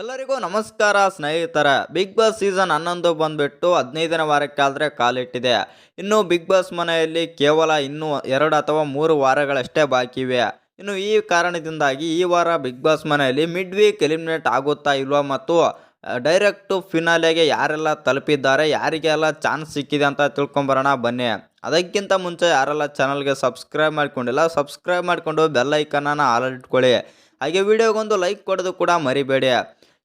ಎಲ್ಲರಿಗೂ ನಮಸ್ಕಾರ ಸ್ನೇಹಿತರ. ಬಿಗ್ ಬಾಸ್ ಸೀಸನ್ 11 ಬಂದ್ಬಿಟ್ಟು 15ನೇ ವಾರಕ್ಕಾದರೆ ಕಾಲಿಟ್ಟಿದೆ. ಇನ್ನು ಬಿಗ್ ಬಾಸ್ ಮನೆಯಲ್ಲಿ ಕೇವಲ ಇನ್ನೂ 2 ಅಥವಾ 3 ವಾರಗಳಷ್ಟೇ ಬಾಕಿ ಇವೆ. ಇನ್ನು ಈ ಕಾರಣದಿಂದಾಗಿ ಈ ವಾರ ಬಿಗ್ ಬಾಸ್ ಮನೆಯಲ್ಲಿ ಮಿಡ್ ವೀಕ್ ಎಲಿಮಿನೇಟ್ ಆಗುತ್ತಾ ಇಲ್ವಾ ಮತ್ತು ಡೈರೆಕ್ಟ್ ಫಿನಾಲೆಗೆ ಯಾರೆಲ್ಲ ತಲುಪಿದ್ದಾರೆ, ಯಾರಿಗೆಲ್ಲ ಚಾನ್ಸ್ ಸಿಕ್ಕಿದೆ ಅಂತ ತಿಳ್ಕೊಂಬರೋಣ ಬನ್ನಿ. ಅದಕ್ಕಿಂತ ಮುಂಚೆ ಯಾರೆಲ್ಲ ಚಾನಲ್ಗೆ ಸಬ್ಸ್ಕ್ರೈಬ್ ಮಾಡ್ಕೊಂಡಿಲ್ಲ, ಸಬ್ಸ್ಕ್ರೈಬ್ ಮಾಡಿಕೊಂಡು ಬೆಲ್ ಐಕನ್ನ ಆಲ್ ಇಟ್ಕೊಳ್ಳಿ. ಹಾಗೆ ವಿಡಿಯೋಗೊಂದು ಲೈಕ್ ಕೊಡೋದು ಕೂಡ ಮರಿಬೇಡಿ.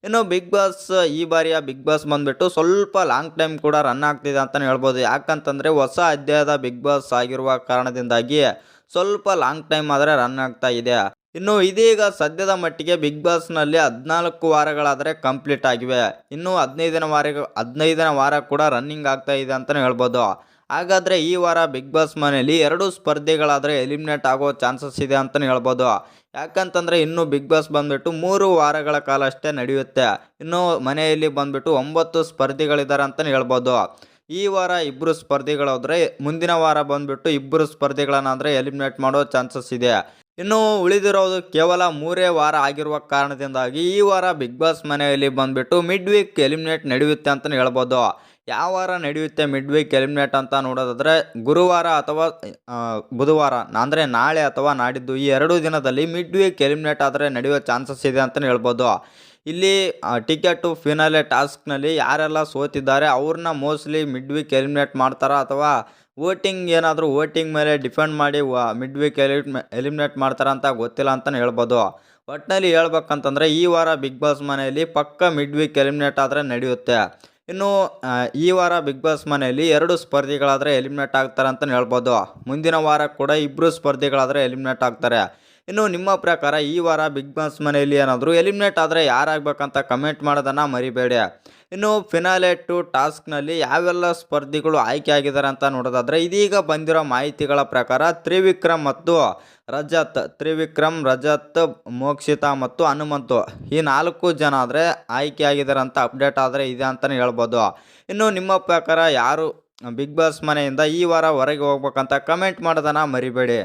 ಇನ್ನು ಬಿಗ್ ಬಾಸ್ ಈ ಬಾರಿಯ ಬಿಗ್ ಬಾಸ್ ಬಂದ್ಬಿಟ್ಟು ಸ್ವಲ್ಪ ಲಾಂಗ್ ಟೈಮ್ ಕೂಡ ರನ್ ಆಗ್ತಿದೆ ಅಂತಲೇ ಹೇಳ್ಬೋದು. ಯಾಕಂತಂದರೆ ಹೊಸ ಅಧ್ಯಾಯದ ಬಿಗ್ ಬಾಸ್ ಆಗಿರುವ ಕಾರಣದಿಂದಾಗಿ ಸ್ವಲ್ಪ ಲಾಂಗ್ ಟೈಮ್ ಆದರೆ ರನ್ ಆಗ್ತಾ ಇದೆ. ಇನ್ನು ಇದೀಗ ಸದ್ಯದ ಮಟ್ಟಿಗೆ ಬಿಗ್ ಬಾಸ್ನಲ್ಲಿ 14 ವಾರಗಳಾದರೆ ಕಂಪ್ಲೀಟ್ ಆಗಿವೆ. ಇನ್ನು 15ನೇ ವಾರ ಕೂಡ ರನ್ನಿಂಗ್ ಆಗ್ತಾ ಇದೆ ಅಂತಲೇ ಹೇಳ್ಬೋದು. ಹಾಗಾದರೆ ಈ ವಾರ ಬಿಗ್ ಬಾಸ್ ಮನೆಯಲ್ಲಿ 2 ಸ್ಪರ್ಧಿಗಳಾದರೆ ಎಲಿಮಿನೇಟ್ ಆಗೋ ಚಾನ್ಸಸ್ ಇದೆ ಅಂತಲೇ ಹೇಳ್ಬೋದು. ಯಾಕಂತಂದರೆ ಇನ್ನು ಬಿಗ್ ಬಾಸ್ ಬಂದ್ಬಿಟ್ಟು 3 ವಾರಗಳ ಕಾಲ ಅಷ್ಟೇ ನಡೆಯುತ್ತೆ. ಇನ್ನು ಮನೆಯಲ್ಲಿ ಬಂದ್ಬಿಟ್ಟು 9 ಸ್ಪರ್ಧಿಗಳಿದ್ದಾರೆ ಅಂತಲೇ ಹೇಳ್ಬೋದು. ಈ ವಾರ 2 ಸ್ಪರ್ಧಿಗಳಾದರೆ ಮುಂದಿನ ವಾರ ಬಂದ್ಬಿಟ್ಟು 2 ಸ್ಪರ್ಧಿಗಳನ್ನಾದರೆ ಎಲಿಮಿನೇಟ್ ಮಾಡೋ ಚಾನ್ಸಸ್ ಇದೆ. ಇನ್ನು ಉಳಿದಿರೋದು ಕೇವಲ 3 ವಾರ ಆಗಿರುವ ಕಾರಣದಿಂದಾಗಿ ಈ ವಾರ ಬಿಗ್ ಬಾಸ್ ಮನೆಯಲ್ಲಿ ಬಂದ್ಬಿಟ್ಟು ಮಿಡ್ ವೀಕ್ ಎಲಿಮಿನೇಟ್ ನಡೆಯುತ್ತೆ ಅಂತಲೇ ಹೇಳ್ಬೋದು. ಯಾವ ವಾರ ನಡೆಯುತ್ತೆ ಮಿಡ್ ವೀಕ್ ಎಲಿಮಿನೇಟ್ ಅಂತ ನೋಡೋದಾದರೆ ಗುರುವಾರ ಅಥವಾ ಬುಧವಾರ ಅಂದರೆ ನಾಳೆ ಅಥವಾ ನಾಡಿದ್ದು ಈ 2 ದಿನದಲ್ಲಿ ಮಿಡ್ ವೀಕ್ ಎಲಿಮಿನೇಟ್ ಆದರೆ ನಡೆಯುವ ಚಾನ್ಸಸ್ ಇದೆ ಅಂತಲೇ ಹೇಳ್ಬೋದು. ಇಲ್ಲಿ ಟಿಕೆಟು ಫಿನಾಲೆ ಟಾಸ್ಕ್ನಲ್ಲಿ ಯಾರೆಲ್ಲ ಸೋತಿದ್ದಾರೆ ಅವ್ರನ್ನ ಮೋಸ್ಟ್ಲಿ ಮಿಡ್ ವೀಕ್ ಎಲಿಮಿನೇಟ್ ಮಾಡ್ತಾರಾ ಅಥವಾ ವೋಟಿಂಗ್ ಮೇಲೆ ಡಿಪೆಂಡ್ ಮಾಡಿ ಮಿಡ್ ವೀಕ್ ಎಲಿಮಿನೇಟ್ ಮಾಡ್ತಾರ ಅಂತ ಗೊತ್ತಿಲ್ಲ ಅಂತಲೇ ಹೇಳ್ಬೋದು. ಒಟ್ಟಿನಲ್ಲಿ ಹೇಳ್ಬೇಕಂತಂದರೆ ಈ ವಾರ ಬಿಗ್ ಬಾಸ್ ಮನೆಯಲ್ಲಿ ಪಕ್ಕ ಮಿಡ್ ವೀಕ್ ಎಲಿಮಿನೇಟ್ ಆದರೆ ನಡೆಯುತ್ತೆ. ಇನ್ನು ಈ ವಾರ ಬಿಗ್ ಬಾಸ್ ಮನೆಯಲ್ಲಿ 2 ಸ್ಪರ್ಧಿಗಳಾದರೆ ಎಲಿಮಿನೇಟ್ ಆಗ್ತಾರೆ ಅಂತಲೇ ಹೇಳ್ಬೋದು. ಮುಂದಿನ ವಾರ ಕೂಡ 2 ಸ್ಪರ್ಧಿಗಳಾದರೆ ಎಲಿಮಿನೇಟ್ ಆಗ್ತಾರೆ. ಇನ್ನು ನಿಮ್ಮ ಪ್ರಕಾರ ಈ ವಾರ ಬಿಗ್ ಬಾಸ್ ಮನೆಯಲ್ಲಿ ಏನಾದರೂ ಎಲಿಮಿನೇಟ್ ಆದರೆ ಯಾರಾಗಬೇಕಂತ ಕಮೆಂಟ್ ಮಾಡೋದನ್ನು ಮರಿಬೇಡಿ. ಇನ್ನು ಫಿನಾಲೆ 2 ಟಾಸ್ಕ್ನಲ್ಲಿ ಯಾವೆಲ್ಲ ಸ್ಪರ್ಧಿಗಳು ಆಯ್ಕೆ ಆಗಿದ್ದಾರೆ ಅಂತ ನೋಡೋದಾದರೆ ಇದೀಗ ಬಂದಿರೋ ಮಾಹಿತಿಗಳ ಪ್ರಕಾರ ತ್ರಿವಿಕ್ರಮ್, ರಜತ್, ಮೋಕ್ಷಿತಾ ಮತ್ತು ಹನುಮಂತು ಈ 4 ಜನ ಆದರೆ ಆಯ್ಕೆ ಆಗಿದ್ದಾರೆ ಅಂತ ಅಪ್ಡೇಟ್ ಆದರೆ ಇದೆ ಅಂತಲೇ ಹೇಳ್ಬೋದು. ಇನ್ನು ನಿಮ್ಮ ಪ್ರಕಾರ ಯಾರು ಬಿಗ್ ಬಾಸ್ ಮನೆಯಿಂದ ಈ ವಾರ ಹೊರಗೆ ಹೋಗ್ಬೇಕಂತ ಕಮೆಂಟ್ ಮಾಡೋದನ್ನು ಮರಿಬೇಡಿ.